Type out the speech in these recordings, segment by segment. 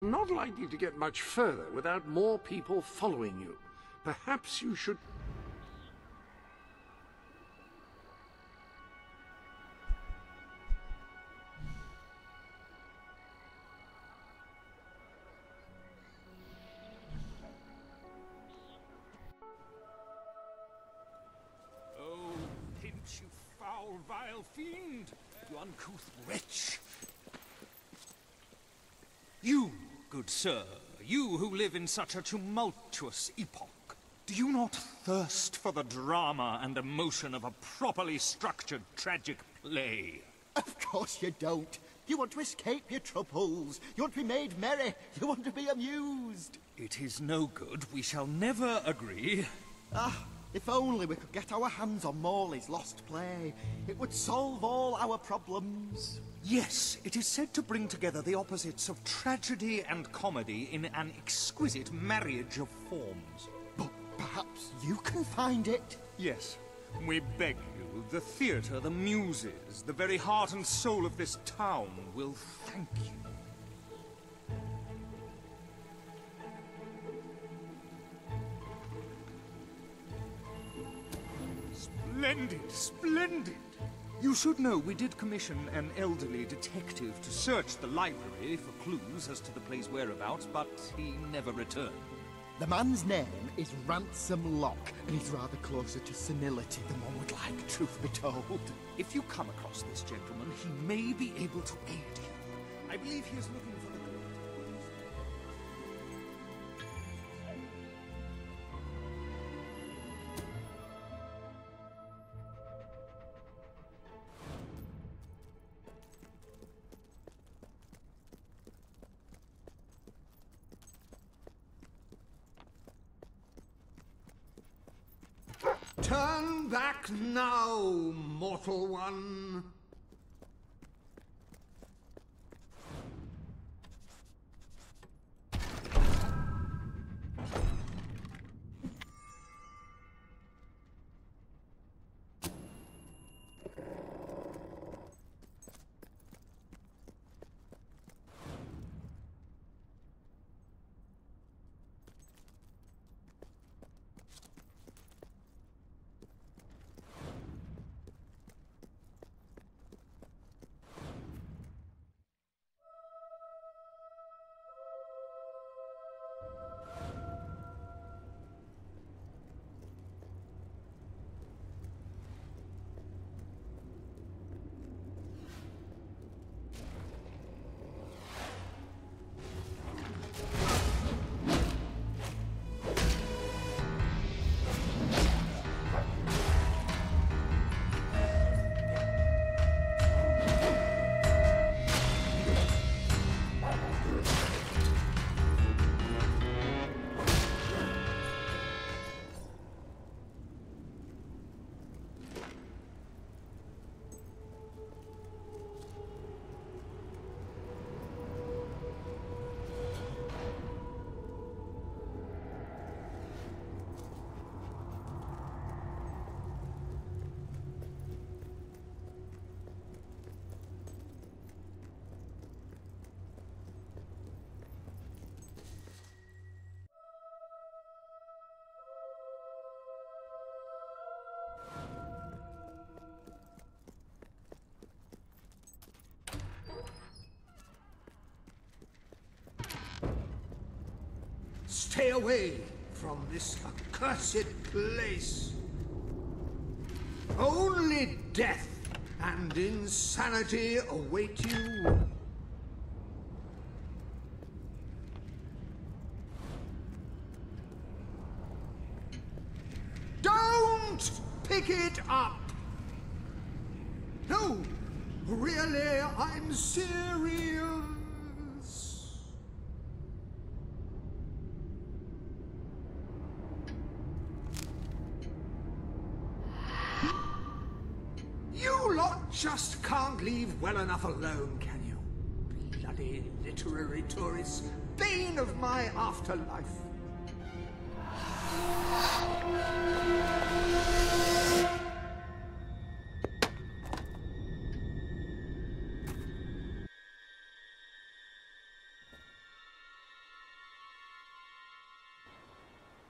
Not likely to get much further without more people following you. Perhaps you should... Oh, pinch, you foul, vile fiend! You uncouth wretch! You, good sir, you who live in such a tumultuous epoch, do you not thirst for the drama and emotion of a properly structured tragic play? Of course you don't. You want to escape your troubles. You want to be made merry. You want to be amused. It is no good. We shall never agree. Ah, if only we could get our hands on Morley's lost play. It would solve all our problems. Yes, it is said to bring together the opposites of tragedy and comedy in an exquisite marriage of forms. But perhaps you can find it? Yes, we beg you. The theatre, the muses, the very heart and soul of this town will thank you. Splendid, splendid! You should know we did commission an elderly detective to search the library for clues as to the play's whereabouts, but he never returned. The man's name is Ransom Locke, and he's rather closer to senility than one would like, truth be told. If you come across this gentleman, he may be able to aid you. I believe he is looking for the great. Turn back now, mortal one. Stay away from this accursed place. Only death and insanity await you. Don't pick it up! No, really, I'm serious. You lot just can't leave well enough alone, can you? Bloody literary tourists, bane of my afterlife.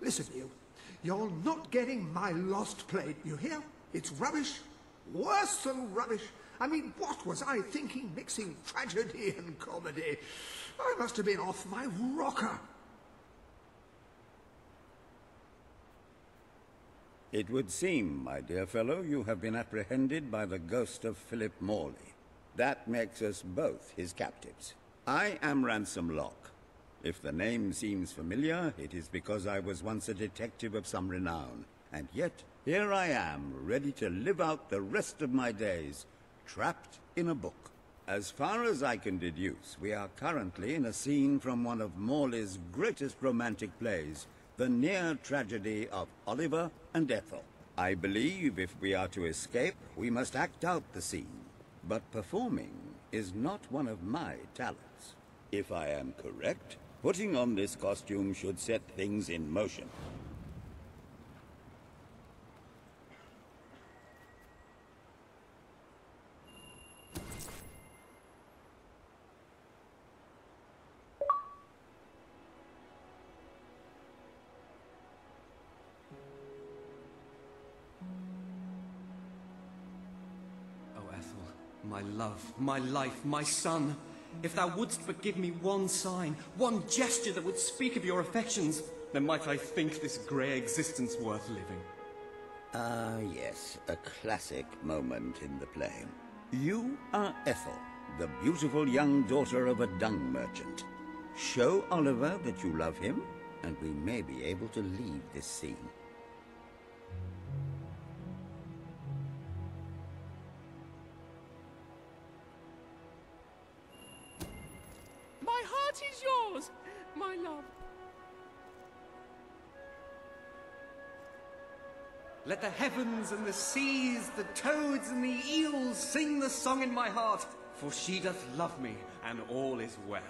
Listen, you. You're not getting my lost play, you hear? It's rubbish. Worse than rubbish. I mean, what was I thinking mixing tragedy and comedy? I must have been off my rocker. It would seem, my dear fellow, you have been apprehended by the ghost of Philip Morley. That makes us both his captives. I am Ransom Locke. If the name seems familiar, it is because I was once a detective of some renown. And yet, here I am, ready to live out the rest of my days, trapped in a book. As far as I can deduce, we are currently in a scene from one of Morley's greatest romantic plays, the near tragedy of Oliver and Ethel. I believe if we are to escape, we must act out the scene. But performing is not one of my talents. If I am correct, putting on this costume should set things in motion. My love, my life, my son, if thou wouldst but give me one sign, one gesture that would speak of your affections, then might I think this grey existence worth living. Ah, yes, a classic moment in the play. You are Ethel, the beautiful young daughter of a dung merchant. Show Oliver that you love him, and we may be able to leave this scene. My heart is yours, my love. Let the heavens and the seas, the toads and the eels sing the song in my heart, for she doth love me, and all is well.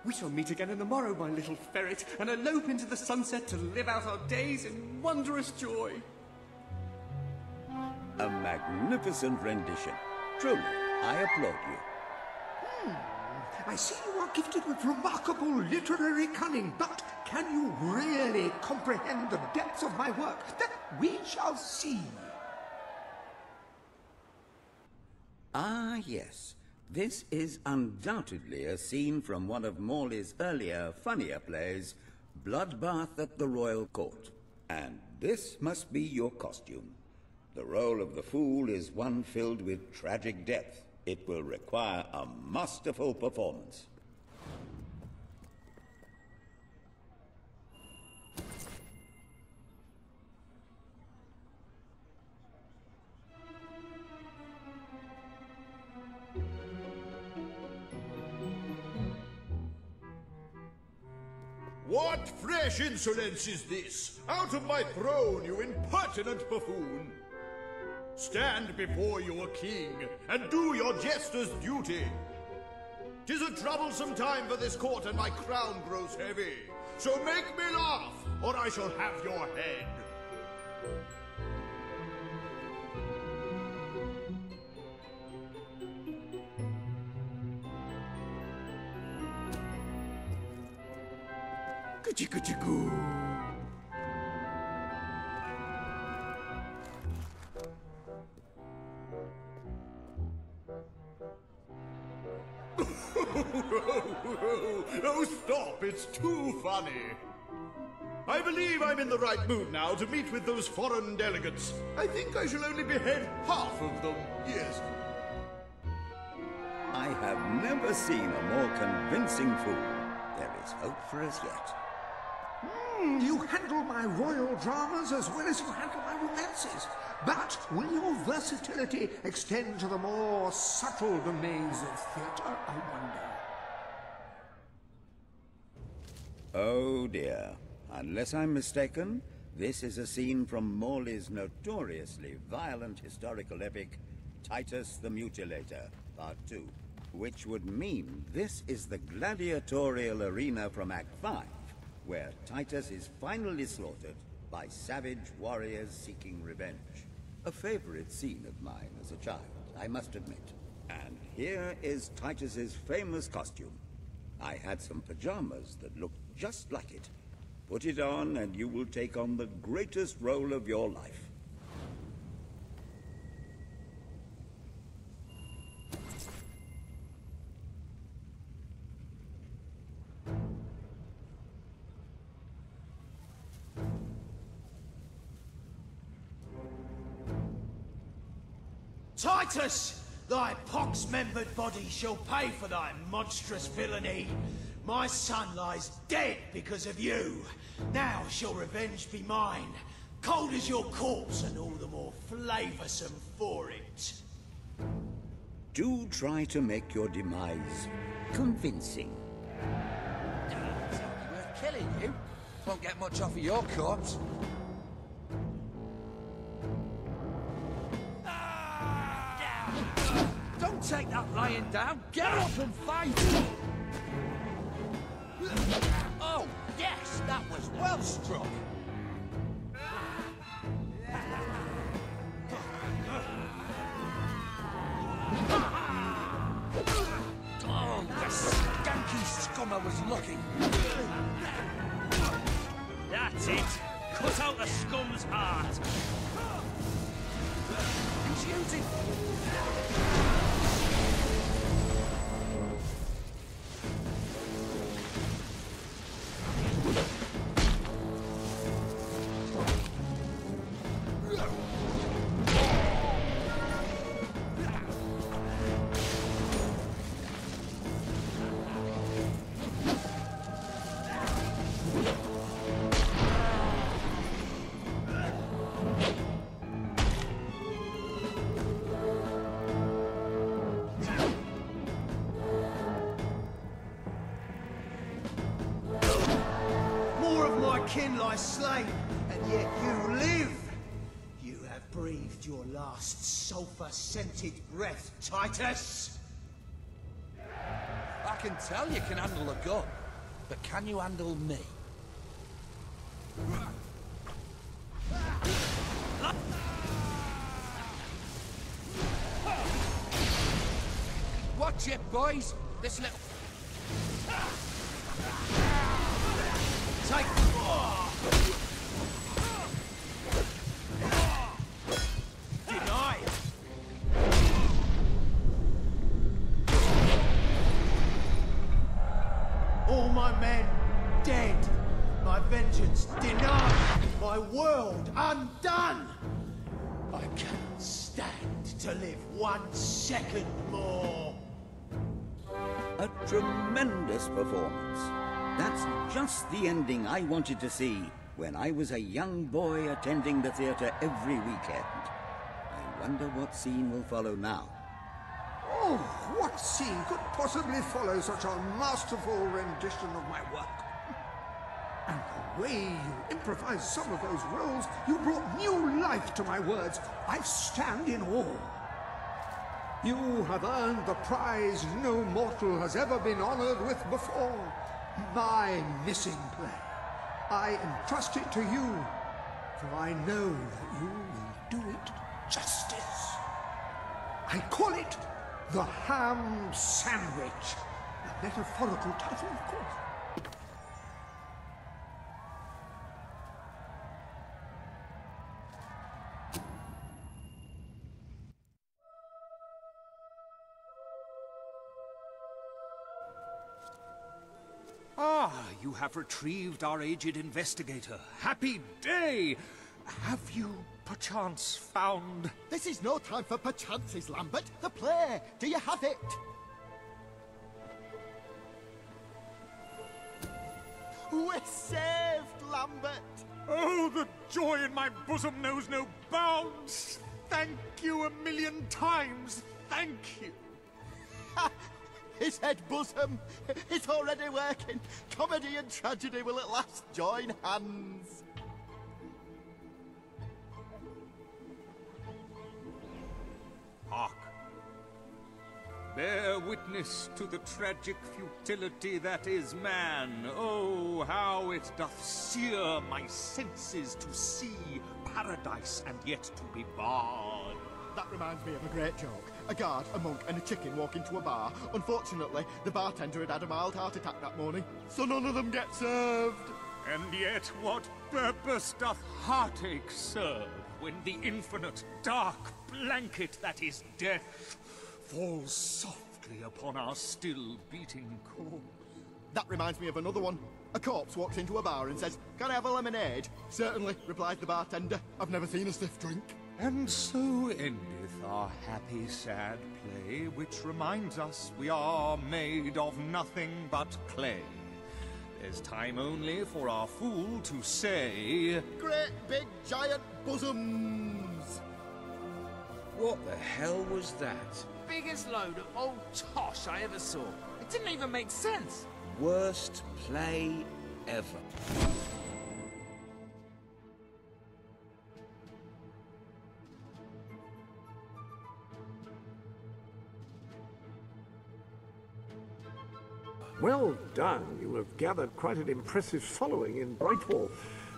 We shall meet again in the morrow, my little ferret, and elope into the sunset to live out our days in wondrous joy. A magnificent rendition. Truly, I applaud you. I see you are gifted with remarkable literary cunning, but can you really comprehend the depths of my work? That we shall see. Ah, yes. This is undoubtedly a scene from one of Morley's earlier, funnier plays, Bloodbath at the Royal Court. And this must be your costume. The role of the fool is one filled with tragic depth. It will require a masterful performance. What fresh insolence is this? Out of my throne, you impertinent buffoon! Stand before your king, and do your jester's duty. 'Tis a troublesome time for this court, and my crown grows heavy. So make me laugh, or I shall have your head. Kuchi-kuchi-goo. Oh, stop, it's too funny. I believe I'm in the right mood now to meet with those foreign delegates. I think I shall only behead half of them, yes. I have never seen a more convincing fool. There is hope for us yet. You handle my royal dramas as well as you handle my romances. But will your versatility extend to the more subtle domains of theatre, I wonder? Oh dear. Unless I'm mistaken, this is a scene from Morley's notoriously violent historical epic, Titus the Mutilator, Part 2. Which would mean this is the gladiatorial arena from Act 5, where Titus is finally slaughtered by savage warriors seeking revenge. A favorite scene of mine as a child, I must admit. And here is Titus's famous costume. I had some pajamas that looked just like it. Put it on and you will take on the greatest role of your life. Titus, thy pox-membered body shall pay for thy monstrous villainy. My son lies dead because of you. Now shall revenge be mine. Cold as your corpse and all the more flavoursome for it. Do try to make your demise convincing. Worth killing you. Won't get much off of your corpse. Don't take that lying down. Get up and fight. Oh, yes, that was well struck. Oh, the skanky scummer was looking. That's it. Cut out the scum's heart. He's using... kin lie slain, and yet you live. You have breathed your last sulphur-scented breath, Titus. I can tell you can handle a gun, but can you handle me? Watch it, boys. This little... Take... Denied. All my men dead. My vengeance denied. My world undone. I cannot stand to live 1 second more. A tremendous performance. That's just the ending I wanted to see when I was a young boy attending the theatre every weekend. I wonder what scene will follow now. Oh, what scene could possibly follow such a masterful rendition of my work? And the way you improvised some of those roles, you brought new life to my words. I stand in awe. You have earned the prize no mortal has ever been honored with before. My missing play. I entrust it to you, for I know that you will do it justice. I call it the Ham Sandwich. A metaphorical title, of course. Ah, you have retrieved our aged investigator. Happy day! Have you, perchance, found... This is no time for perchances, Lambert. The play. Do you have it? We're saved, Lambert. Oh, the joy in my bosom knows no bounds! Thank you 1,000,000 times! Thank you! His head bosom. It's already working. Comedy and tragedy will at last join hands. Hark! Bear witness to the tragic futility that is man. Oh, how it doth sear my senses to see paradise and yet to be barred. That reminds me of a great joke. A guard, a monk, and a chicken walk into a bar. Unfortunately, the bartender had had a mild heart attack that morning, so none of them get served. And yet what purpose doth heartache serve when the infinite dark blanket that is death falls softly upon our still beating corpse? That reminds me of another one. A corpse walks into a bar and says, "Can I have a lemonade?" "Certainly," replies the bartender. "I've never seen a stiff drink." And so endeth our happy sad play, which reminds us we are made of nothing but clay. There's time only for our fool to say, "Great big giant bosoms." What the hell was that? Biggest load of old tosh I ever saw. It didn't even make sense. Worst play ever. Well done. You have gathered quite an impressive following in Brightwall.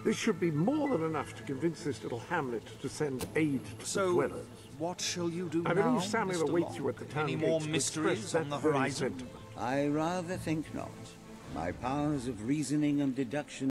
This should be more than enough to convince this little hamlet to send aid to the dwellers. What shall you do I now, believe Samuel Mr. awaits Locke? you at the town Any gates more to mysteries express on the that very horizon? sentiment. I rather think not. My powers of reasoning and deduction